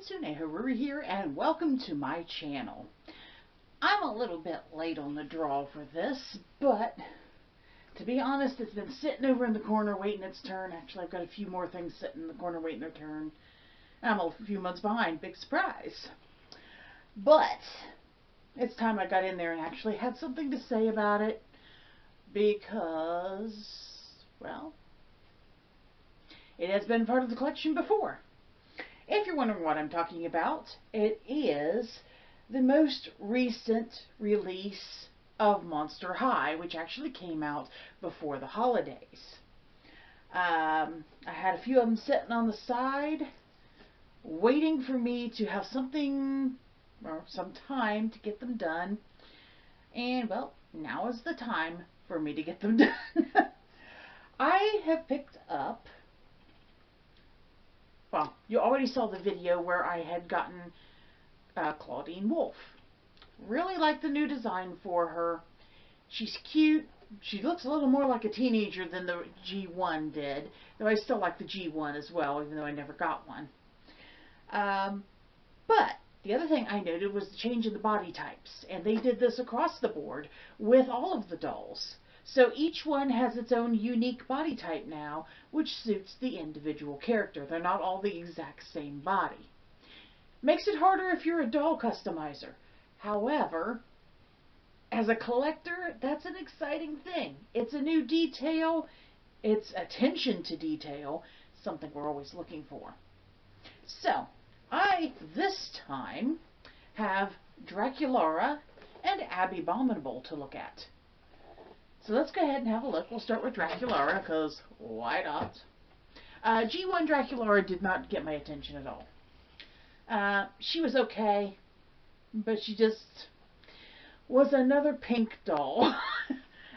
Kitsune Haruri here, and welcome to my channel. I'm a little bit late on the draw for this, but to be honest, it's been sitting over in the corner waiting its turn. Actually, I've got a few more things sitting in the corner waiting their turn. I'm a few months behind. Big surprise. But it's time I got in there and actually had something to say about it because, well, it has been part of the collection before. If you're wondering what I'm talking about, it is the most recent release of Monster High, which actually came out before the holidays. I had a few of them sitting on the side, waiting for me to have something or some time to get them done. And, well, now is the time for me to get them done. I have picked up, well, you already saw the video where I had gotten Claudine Wolf. Really like the new design for her. She's cute. She looks a little more like a teenager than the G1 did, though I still like the G1 as well, even though I never got one. But the other thing I noted was the change in the body types, and they did this across the board with all of the dolls. So each one has its own unique body type now, which suits the individual character. They're not all the exact same body. Makes it harder if you're a doll customizer. However, as a collector, that's an exciting thing. It's a new detail. It's attention to detail, something we're always looking for. So, I, this time, have Draculara and Abbey Bominable to look at. So let's go ahead and have a look. We'll start with Draculara, because why not? G1 Draculara did not get my attention at all. She was okay, but she just was another pink doll.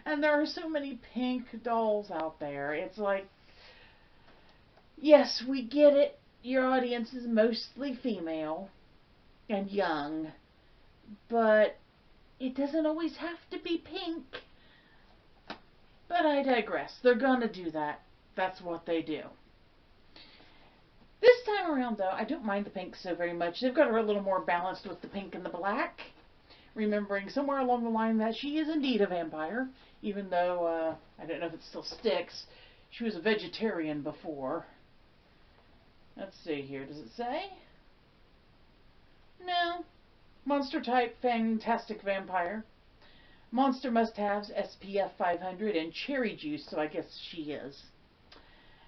And there are so many pink dolls out there. It's like, yes, we get it. Your audience is mostly female and young, but it doesn't always have to be pink. But I digress. They're gonna do that. That's what they do. This time around, though, I don't mind the pink so very much. They've got her a little more balanced with the pink and the black. Remembering somewhere along the line that she is indeed a vampire, even though, I don't know if it still sticks. She was a vegetarian before. Let's see here. Does it say? No. Monster type, fantastic vampire. Monster must-haves, SPF 500, and cherry juice, so I guess she is.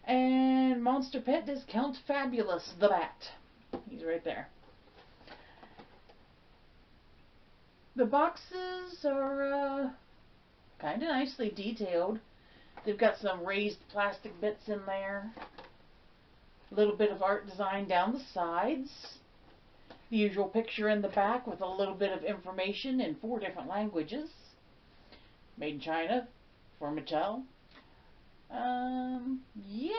And monster pet discount, Fabulous the Bat. He's right there. The boxes are kind of nicely detailed. They've got some raised plastic bits in there. A little bit of art design down the sides. The usual picture in the back with a little bit of information in 4 different languages. Made in China for Mattel. Yeah,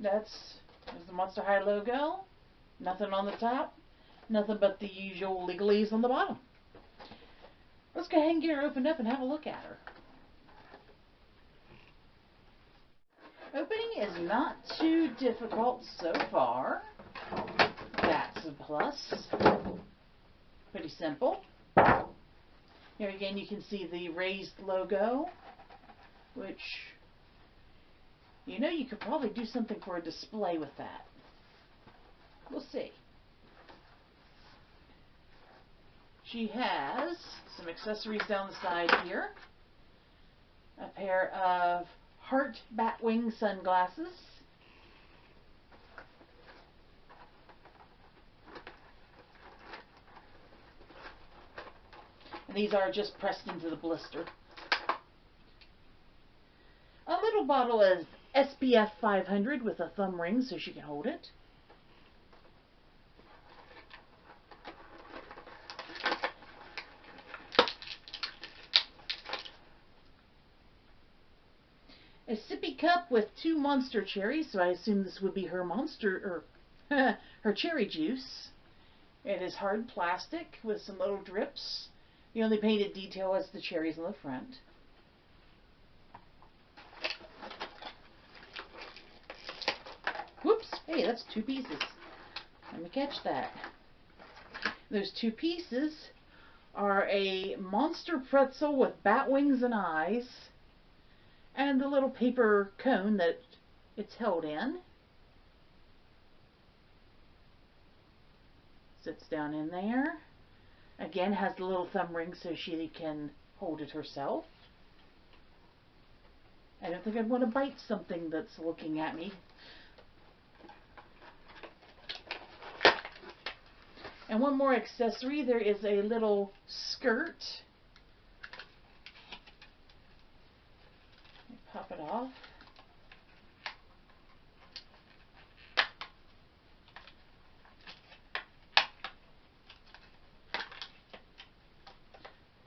there's the Monster High logo. Nothing on the top. Nothing but the usual legalese on the bottom. Let's go ahead and get her opened up and have a look at her. Opening is not too difficult so far. That's a plus. Pretty simple. Here again you can see the raised logo, which, you know, you could probably do something for a display with that. We'll see. She has some accessories down the side here. A pair of heart batwing sunglasses. And these are just pressed into the blister. A little bottle of SPF 500 with a thumb ring so she can hold it. A sippy cup with 2 monster cherries, so I assume this would be her monster, or her cherry juice. It is hard plastic with some little drips. The only painted detail is the cherries on the front. Whoops! Hey, that's 2 pieces. Let me catch that. Those two pieces are a monster pretzel with bat wings and eyes, and the little paper cone that it's held in. Sits down in there. Again, has the little thumb ring so she can hold it herself. I don't think I'd want to bite something that's looking at me. And one more accessory, there is a little skirt. Pop it off.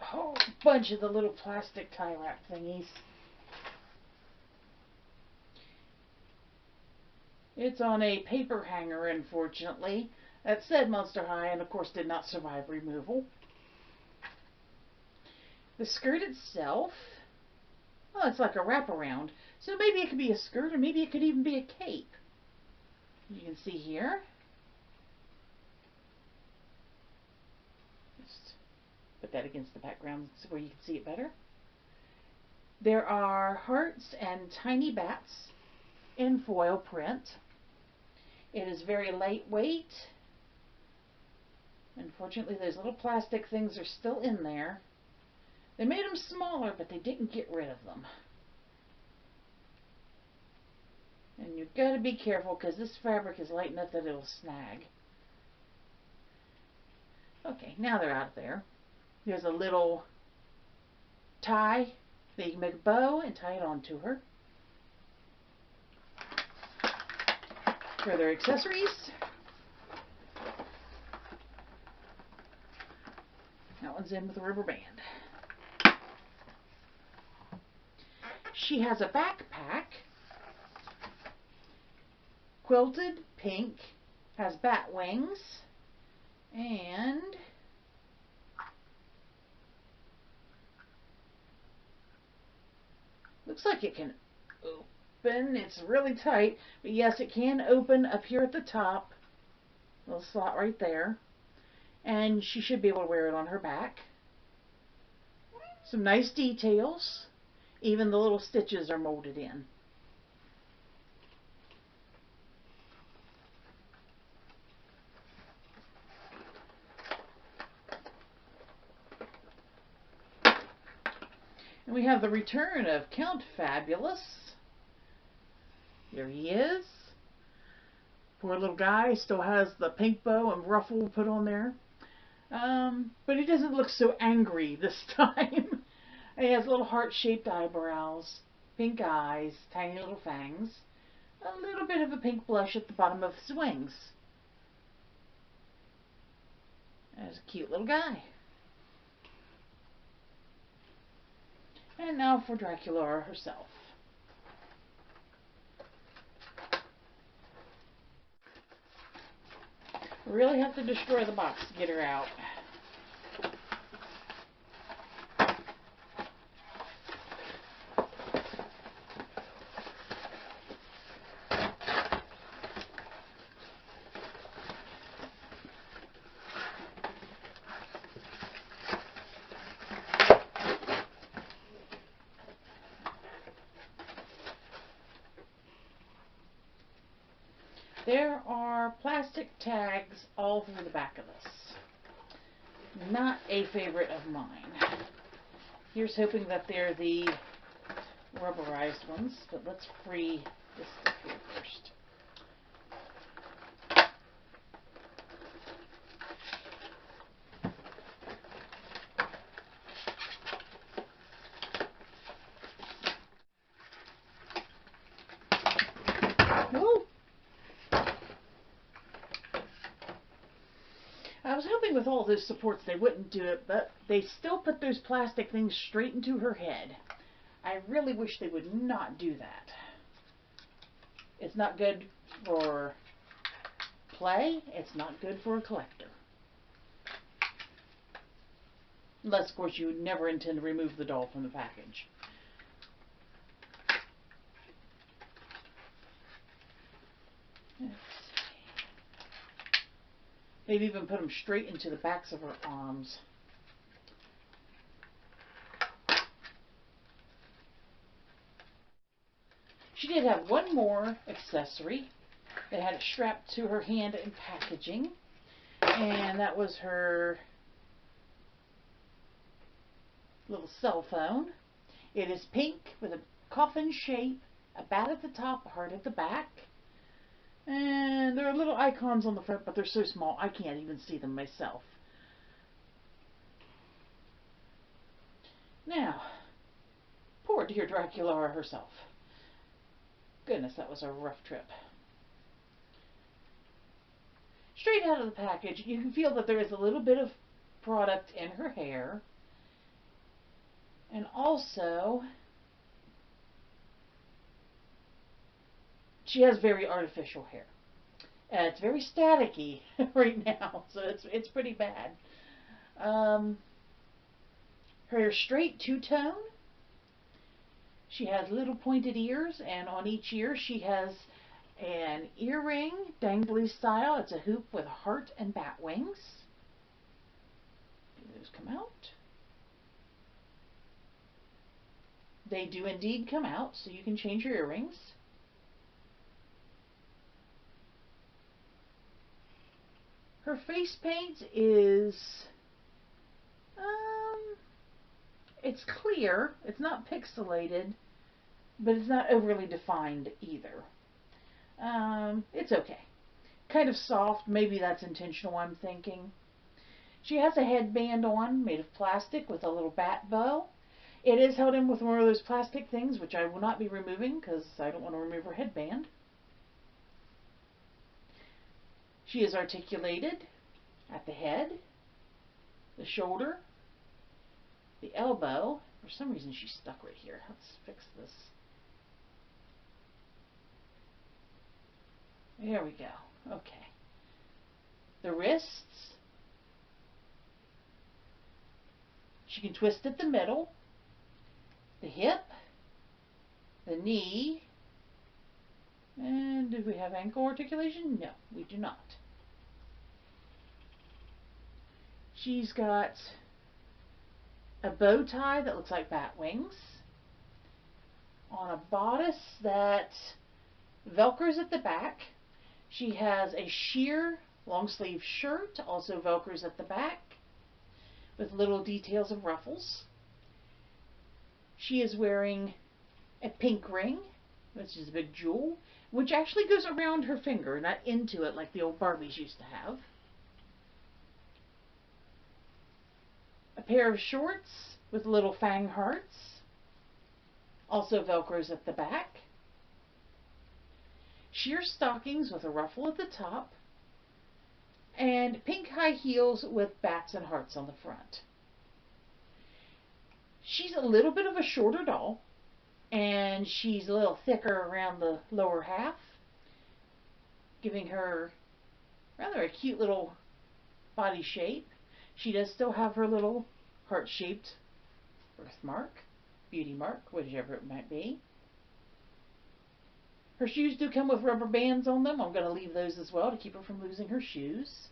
A whole bunch of the little plastic tie wrap thingies. It's on a paper hanger, unfortunately. That said Monster High, and of course did not survive removal. The skirt itself, well, it's like a wraparound. So maybe it could be a skirt, or maybe it could even be a cape. You can see here. Just put that against the background so where you can see it better. There are hearts and tiny bats in foil print. It is very lightweight. Unfortunately, those little plastic things are still in there. They made them smaller, but they didn't get rid of them. And you've got to be careful because this fabric is light enough that it'll snag. Okay, now they're out of there. There's a little tie that you can make a bow and tie it onto her. Further accessories. That one's in with a rubber band. She has a backpack. Quilted, pink, has bat wings, and looks like it can open. It's really tight, but yes, it can open up here at the top. Little slot right there. And she should be able to wear it on her back. Some nice details. Even the little stitches are molded in. And we have the return of Count Fabulous. Here he is. Poor little guy still has the pink bow and ruffle put on there. But he doesn't look so angry this time. He has little heart-shaped eyebrows, pink eyes, tiny little fangs, a little bit of a pink blush at the bottom of his wings. There's a cute little guy. And now for Draculara herself. Really have to destroy the box to get her out. There are plastic tags all through the back of this. Not a favorite of mine. Here's hoping that they're the rubberized ones, but let's free this stuff here first. Whoa! I was hoping with all those supports they wouldn't do it, but they still put those plastic things straight into her head. I really wish they would not do that. It's not good for play. It's not good for a collector. Unless, of course, you would never intend to remove the doll from the package. Let's see. They've even put them straight into the backs of her arms. She did have one more accessory that had it strapped to her hand in packaging, and that was her little cell phone. It is pink with a coffin shape, a bat at the top, a heart at the back, and there are little icons on the front, but they're so small I can't even see them myself. Now, poor dear Draculara herself. Goodness, that was a rough trip. Straight out of the package, you can feel that there is a little bit of product in her hair. And also, she has very artificial hair. It's very staticky right now, so it's pretty bad. Her hair is straight, two-tone. She has little pointed ears, and on each ear she has an earring, dangly style. It's a hoop with a heart and bat wings. Do those come out? They do indeed come out, so you can change your earrings. Her face paint is, it's clear. It's not pixelated, but it's not overly defined either. It's okay. Kind of soft. Maybe that's intentional, I'm thinking. She has a headband on made of plastic with a little bat bow. It is held in with one of those plastic things, which I will not be removing because I don't want to remove her headband. She is articulated at the head, the shoulder, the elbow. For some reason she's stuck right here. Let's fix this. There we go. Okay. The wrists. She can twist at the middle. The hip. The knee. And do we have ankle articulation? No, we do not. She's got a bow tie that looks like bat wings on a bodice that velcros at the back. She has a sheer long sleeve shirt, also velcros at the back with little details of ruffles. She is wearing a pink ring, which is a big jewel, which actually goes around her finger, not into it like the old Barbies used to have. A pair of shorts with little fang hearts, also velcros at the back. Sheer stockings with a ruffle at the top, and pink high heels with bats and hearts on the front. She's a little bit of a shorter doll, and she's a little thicker around the lower half, giving her rather a cute little body shape. She does still have her little heart-shaped birthmark, beauty mark, whichever it might be. Her shoes do come with rubber bands on them. I'm going to leave those as well to keep her from losing her shoes.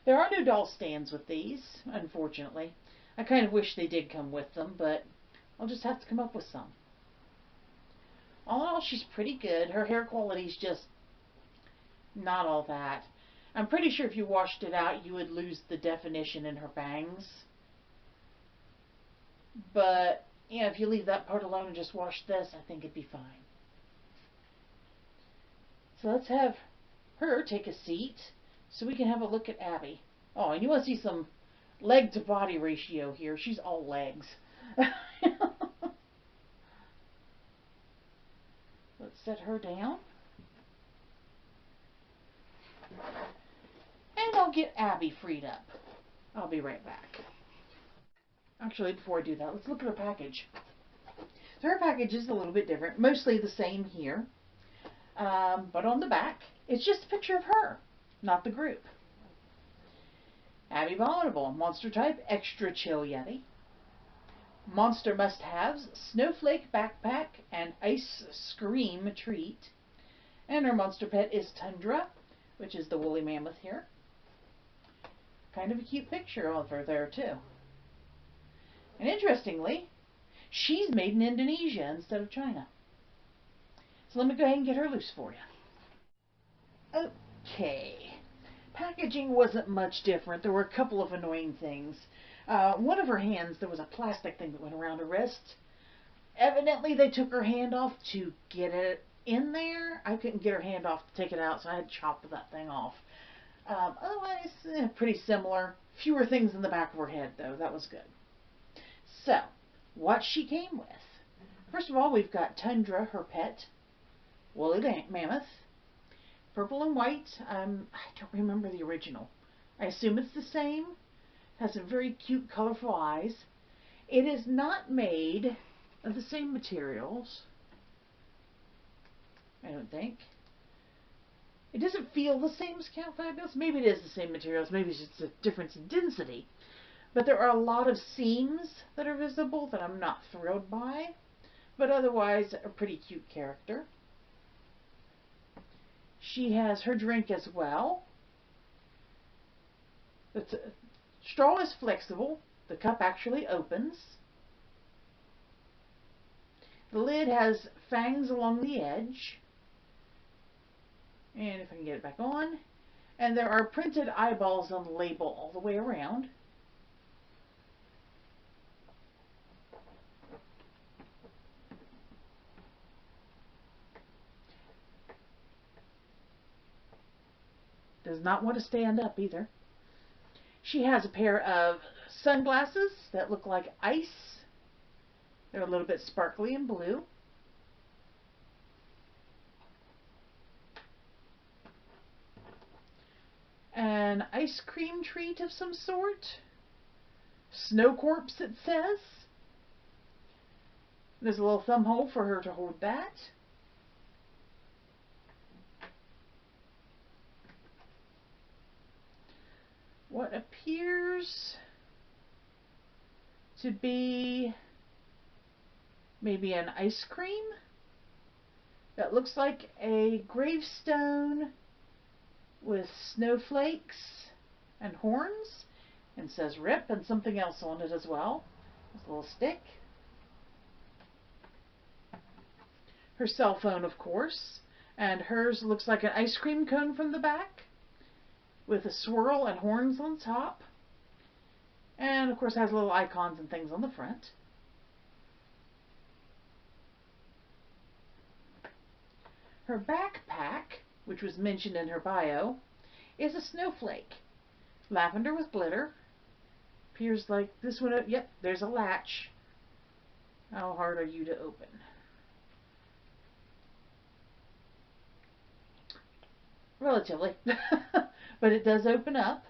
There are no doll stands with these, unfortunately. I kind of wish they did come with them, but I'll just have to come up with some. All in all, she's pretty good. Her hair quality is just not all that. I'm pretty sure if you washed it out, you would lose the definition in her bangs. But, yeah, if you leave that part alone and just wash this, I think it'd be fine. So let's have her take a seat so we can have a look at Abby. Oh, and you want to see some leg to body ratio here. She's all legs. Let's set her down. And I'll get Abby freed up. I'll be right back. Actually, before I do that, let's look at her package. So her package is a little bit different. Mostly the same here. But on the back, it's just a picture of her, not the group. Abbey Bominable, Monster Type, Extra Chill Yeti. Monster Must-Haves, Snowflake Backpack, and Ice Scream Treat. And her monster pet is Tundra, which is the woolly mammoth here. kind of a cute picture of her there too. And interestingly, she's made in Indonesia instead of China. So let me go ahead and get her loose for you. Okay. Packaging wasn't much different. There were a couple of annoying things. One of her hands, there was a plastic thing that went around her wrist. Evidently, they took her hand off to get it in there. I couldn't get her hand off to take it out, so I had to chop that thing off. Otherwise, pretty similar. Fewer things in the back of her head, though. That was good. So, what she came with. First of all, we've got Tundra, her pet. Woolly mammoth. Purple and white. I don't remember the original. I assume it's the same. Has some very cute, colorful eyes. It is not made of the same materials, I don't think. It doesn't feel the same as Count Fabulous. Maybe it is the same materials. Maybe it's just a difference in density. But there are a lot of seams that are visible that I'm not thrilled by. But otherwise, a pretty cute character. She has her drink as well. The straw is flexible. The cup actually opens. The lid has fangs along the edge. And if I can get it back on. And there are printed eyeballs on the label all the way around. Does not want to stand up either. She has a pair of sunglasses that look like ice. They're a little bit sparkly and blue. An ice cream treat of some sort. Snow corpse, it says. There's a little thumb hole for her to hold that. What appears to be maybe an ice cream that looks like a gravestone with snowflakes and horns, and says RIP and something else on it as well. There's a little stick. Her cell phone, of course, and hers looks like an ice cream cone from the back with a swirl and horns on top. And of course has little icons and things on the front. Her backpack, which was mentioned in her bio, is a snowflake. Lavender with glitter. Appears like this one. Yep, there's a latch. How hard are you to open? Relatively. But it does open up.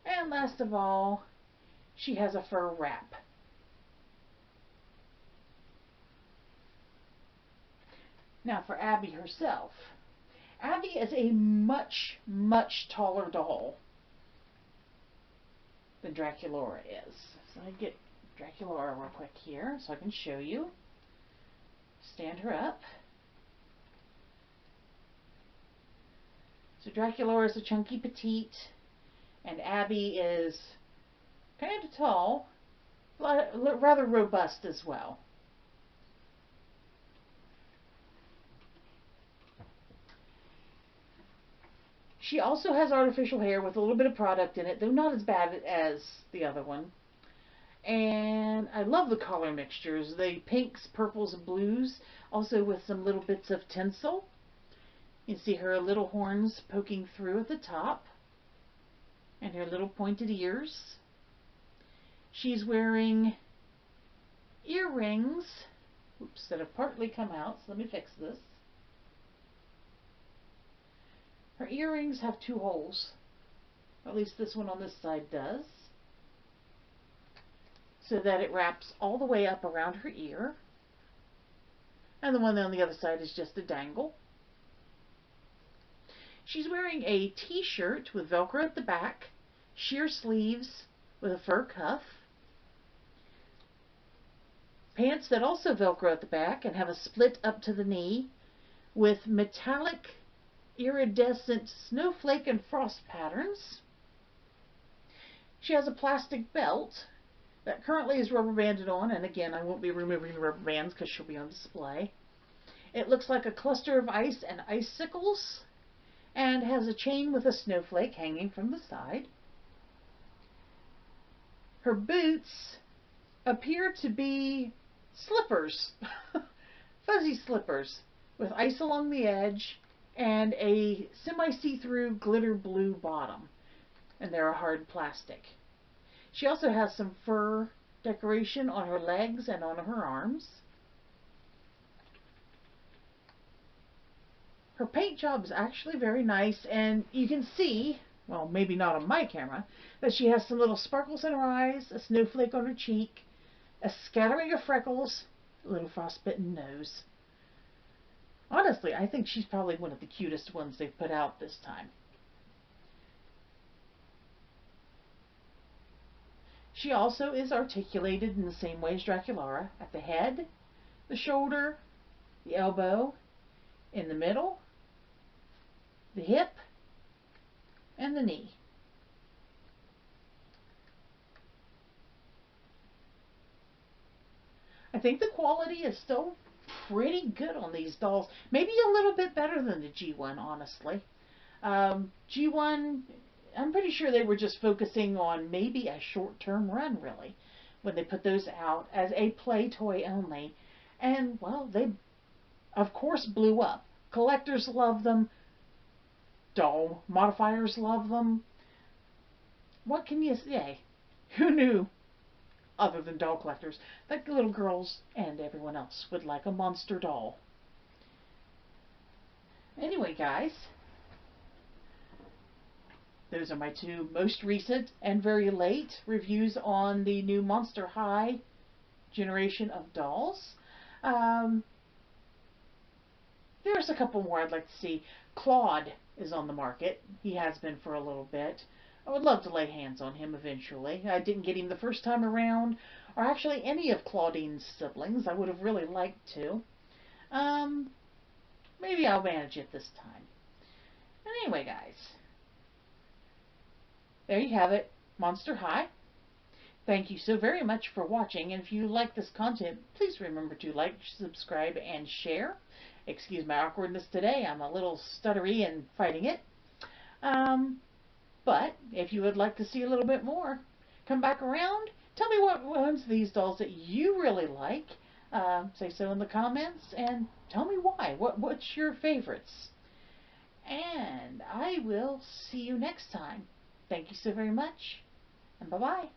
And last of all, she has a fur wrap. Now for Abby herself. Abby is a much, much taller doll than Draculara is. So I get Draculara real quick here so I can show you. Stand her up. So Draculara is a chunky petite, and Abby is kind of tall, rather robust as well. She also has artificial hair with a little bit of product in it, though not as bad as the other one. And I love the color mixtures, the pinks, purples, and blues, also with some little bits of tinsel. You can see her little horns poking through at the top, and her little pointed ears. She's wearing earrings, oops, that have partly come out, so let me fix this. Her earrings have 2 holes, at least this one on this side does, so that it wraps all the way up around her ear, and the one on the other side is just a dangle. She's wearing a t-shirt with Velcro at the back, sheer sleeves with a fur cuff, pants that also Velcro at the back and have a split up to the knee with metallic iridescent snowflake and frost patterns. She has a plastic belt that currently is rubber banded on, and again, I won't be removing the rubber bands because she'll be on display. It looks like a cluster of ice and icicles, and has a chain with a snowflake hanging from the side. Her boots appear to be slippers, fuzzy slippers, with ice along the edge and a semi-see-through glitter blue bottom, and they're a hard plastic. She also has some fur decoration on her legs and on her arms. Her paint job is actually very nice, and you can see, well, maybe not on my camera, that she has some little sparkles in her eyes, a snowflake on her cheek, a scattering of freckles, a little frostbitten nose. Honestly, I think she's probably one of the cutest ones they've put out this time. She also is articulated in the same way as Draculara, at the head, the shoulder, the elbow, in the middle, the hip, and the knee. I think the quality is still pretty good on these dolls. Maybe a little bit better than the G1, honestly. G1, I'm pretty sure they were just focusing on maybe a short-term run, really, when they put those out as a play toy only. And, well, they, of course, blew up. Collectors love them. Doll modifiers love them. What can you say? Who knew, other than doll collectors, that little girls and everyone else would like a monster doll? Anyway, guys, those are my two most recent and very late reviews on the new Monster High generation of dolls. There's a couple more I'd like to see. Claude is on the market. He has been for a little bit. I would love to lay hands on him eventually. I didn't get him the first time around, or actually any of Claudine's siblings. I would have really liked to. Maybe I'll manage it this time. Anyway, guys, there you have it, Monster High. Thank you so very much for watching, and if you like this content, please remember to like, subscribe, and share. Excuse my awkwardness today. I'm a little stuttery and fighting it. But if you would like to see a little bit more, come back around. Tell me what ones of these dolls that you really like. Say so in the comments, and tell me why. What's your favorites? And I will see you next time. Thank you so very much, and bye-bye.